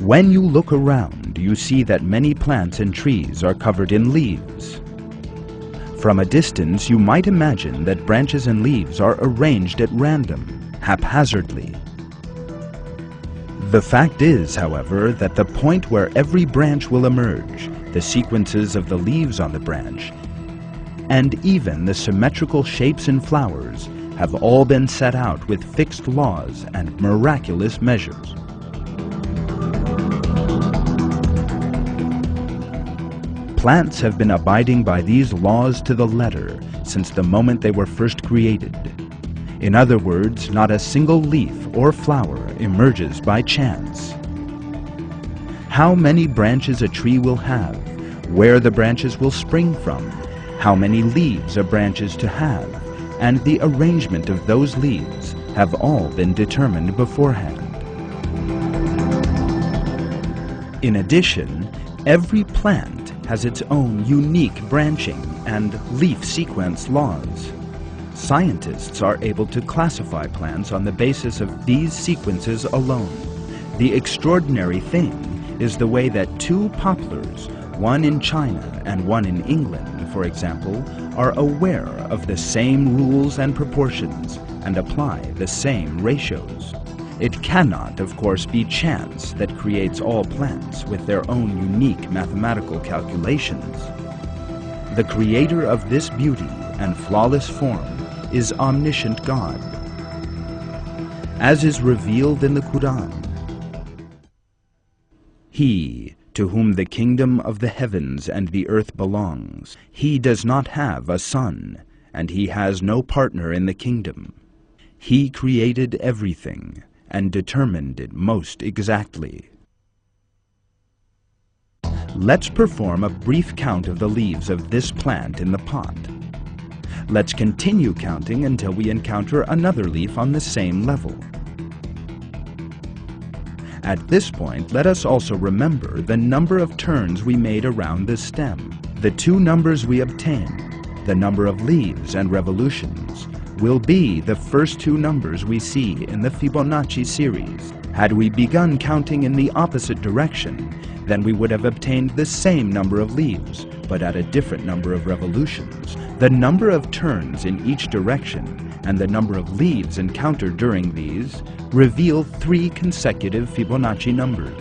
When you look around, you see that many plants and trees are covered in leaves. From a distance, you might imagine that branches and leaves are arranged at random, haphazardly. The fact is, however, that the point where every branch will emerge, the sequences of the leaves on the branch, and even the symmetrical shapes and flowers have all been set out with fixed laws and miraculous measures. Plants have been abiding by these laws to the letter since the moment they were first created. In other words, not a single leaf or flower emerges by chance. How many branches a tree will have, where the branches will spring from, how many leaves a branch is to have, and the arrangement of those leaves have all been determined beforehand. In addition, every plant has its own unique branching and leaf sequence laws. Scientists are able to classify plants on the basis of these sequences alone. The extraordinary thing is the way that two poplars, one in China and one in England, for example, are aware of the same rules and proportions and apply the same ratios. It cannot, of course, be chance that creates all plants with their own unique mathematical calculations. The creator of this beauty and flawless form is omniscient God. As is revealed in the Quran, He to whom the kingdom of the heavens and the earth belongs, He does not have a son, and He has no partner in the kingdom. He created everything and determined it most exactly. Let's perform a brief count of the leaves of this plant in the pot. Let's continue counting until we encounter another leaf on the same level. At this point, let us also remember the number of turns we made around the stem. The two numbers we obtained, the number of leaves and revolutions, will be the first two numbers we see in the Fibonacci series. Had we begun counting in the opposite direction, then we would have obtained the same number of leaves, but at a different number of revolutions. The number of turns in each direction and the number of leaves encountered during these reveal three consecutive Fibonacci numbers.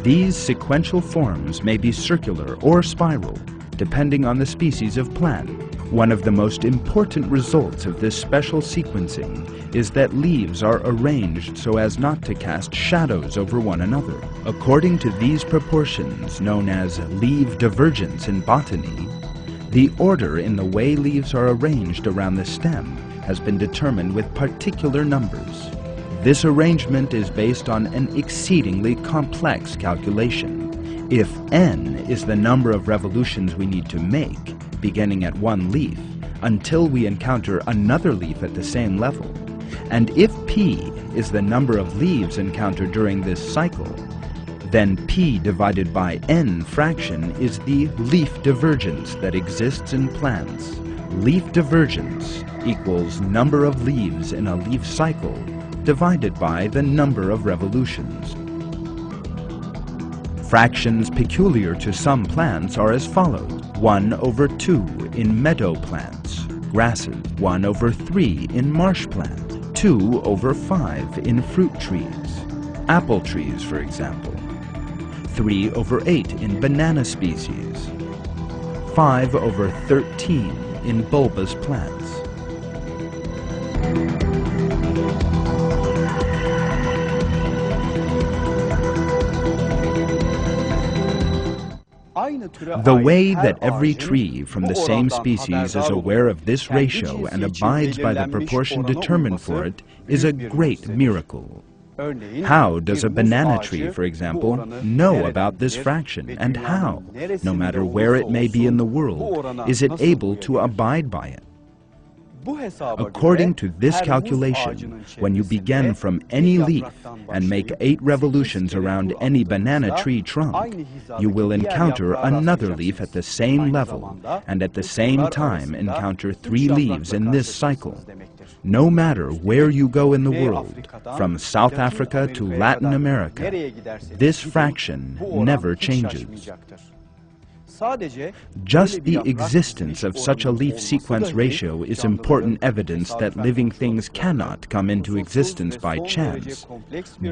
These sequential forms may be circular or spiral, depending on the species of plant. One of the most important results of this special sequencing is that leaves are arranged so as not to cast shadows over one another. According to these proportions, known as leaf divergence in botany, the order in the way leaves are arranged around the stem has been determined with particular numbers. This arrangement is based on an exceedingly complex calculation. If n is the number of revolutions we need to make, beginning at one leaf, until we encounter another leaf at the same level, and if p is the number of leaves encountered during this cycle, then p divided by n fraction is the leaf divergence that exists in plants. Leaf divergence equals number of leaves in a leaf cycle divided by the number of revolutions. Fractions peculiar to some plants are as follows: 1/2 in meadow plants, grasses, 1/3 in marsh plants, 2/5 in fruit trees, apple trees for example, 3/8 in banana species, 5/13 in bulbous plants. The way that every tree from the same species is aware of this ratio and abides by the proportion determined for it is a great miracle. How does a banana tree, for example, know about this fraction, and how, no matter where it may be in the world, is it able to abide by it? According to this calculation, when you begin from any leaf and make 8 revolutions around any banana tree trunk, you will encounter another leaf at the same level, and at the same time encounter 3 leaves in this cycle. No matter where you go in the world, from South Africa to Latin America, this fraction never changes. Just the existence of such a leaf sequence ratio is important evidence that living things cannot come into existence by chance,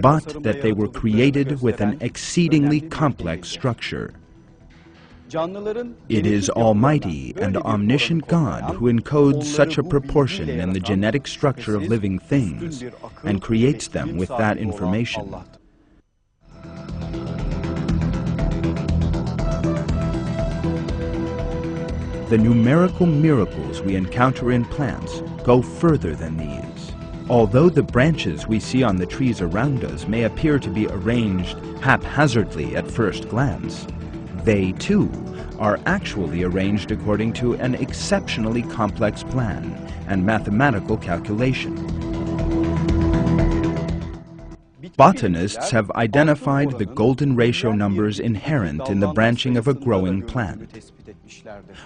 but that they were created with an exceedingly complex structure. It is Almighty and Omniscient God who encodes such a proportion in the genetic structure of living things and creates them with that information. The numerical miracles we encounter in plants go further than these. Although the branches we see on the trees around us may appear to be arranged haphazardly at first glance, they, too, are actually arranged according to an exceptionally complex plan and mathematical calculation. Botanists have identified the golden ratio numbers inherent in the branching of a growing plant.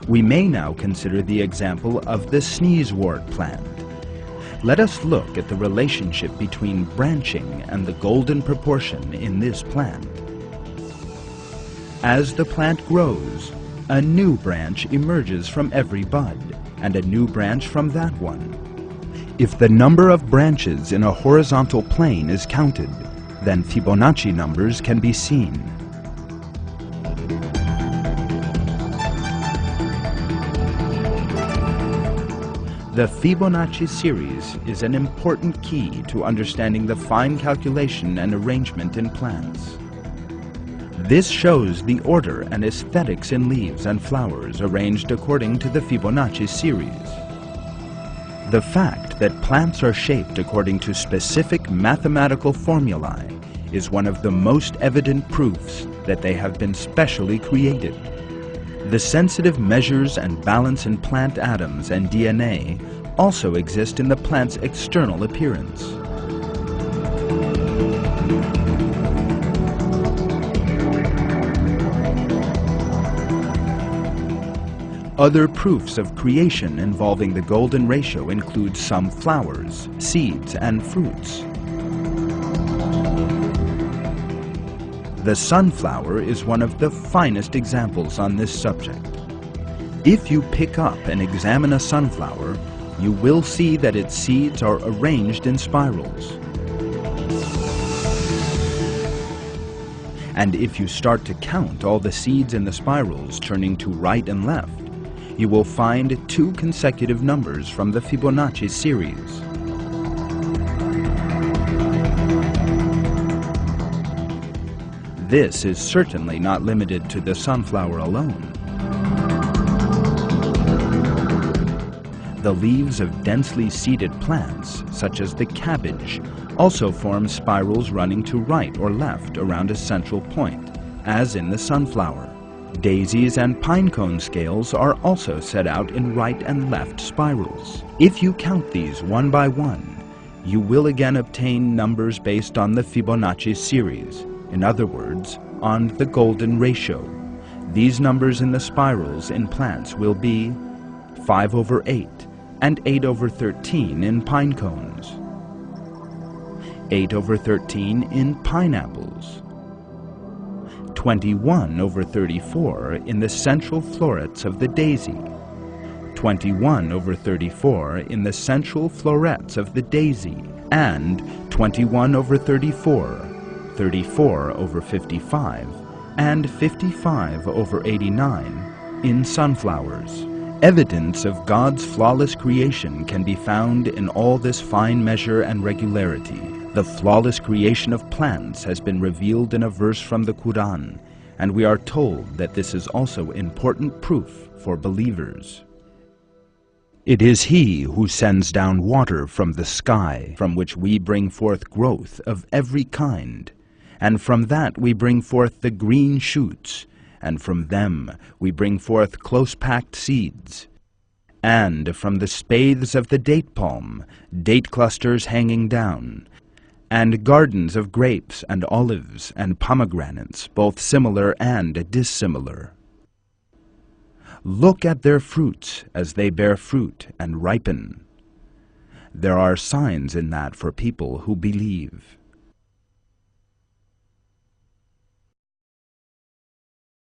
We may now consider the example of the sneezewort plant. Let us look at the relationship between branching and the golden proportion in this plant. As the plant grows, a new branch emerges from every bud, and a new branch from that one. If the number of branches in a horizontal plane is counted, then Fibonacci numbers can be seen. The Fibonacci series is an important key to understanding the fine calculation and arrangement in plants. This shows the order and aesthetics in leaves and flowers arranged according to the Fibonacci series. The fact that plants are shaped according to specific mathematical formulae is one of the most evident proofs that they have been specially created. The sensitive measures and balance in plant atoms and DNA also exist in the plant's external appearance. Other proofs of creation involving the golden ratio include some flowers, seeds, and fruits. The sunflower is one of the finest examples on this subject. If you pick up and examine a sunflower, you will see that its seeds are arranged in spirals. And if you start to count all the seeds in the spirals turning to right and left, you will find 2 consecutive numbers from the Fibonacci series. This is certainly not limited to the sunflower alone. The leaves of densely seeded plants, such as the cabbage, also form spirals running to right or left around a central point, as in the sunflower. Daisies and pinecone scales are also set out in right and left spirals. If you count these one by one, you will again obtain numbers based on the Fibonacci series, in other words, on the golden ratio. These numbers in the spirals in plants will be 5/8 and 8/13 in pine cones, 8/13 in pineapples, 21/34 in the central florets of the daisy, 21/34 in the central florets of the daisy, and 21/34, 34/55, and 55/89 in sunflowers. Evidence of God's flawless creation can be found in all this fine measure and regularity. The flawless creation of plants has been revealed in a verse from the Quran, and we are told that this is also important proof for believers. It is He who sends down water from the sky, from which we bring forth growth of every kind, and from that we bring forth the green shoots, and from them we bring forth close-packed seeds. and from the spathes of the date palm, date clusters hanging down, and gardens of grapes and olives and pomegranates, both similar and dissimilar. Look at their fruits as they bear fruit and ripen. There are signs in that for people who believe.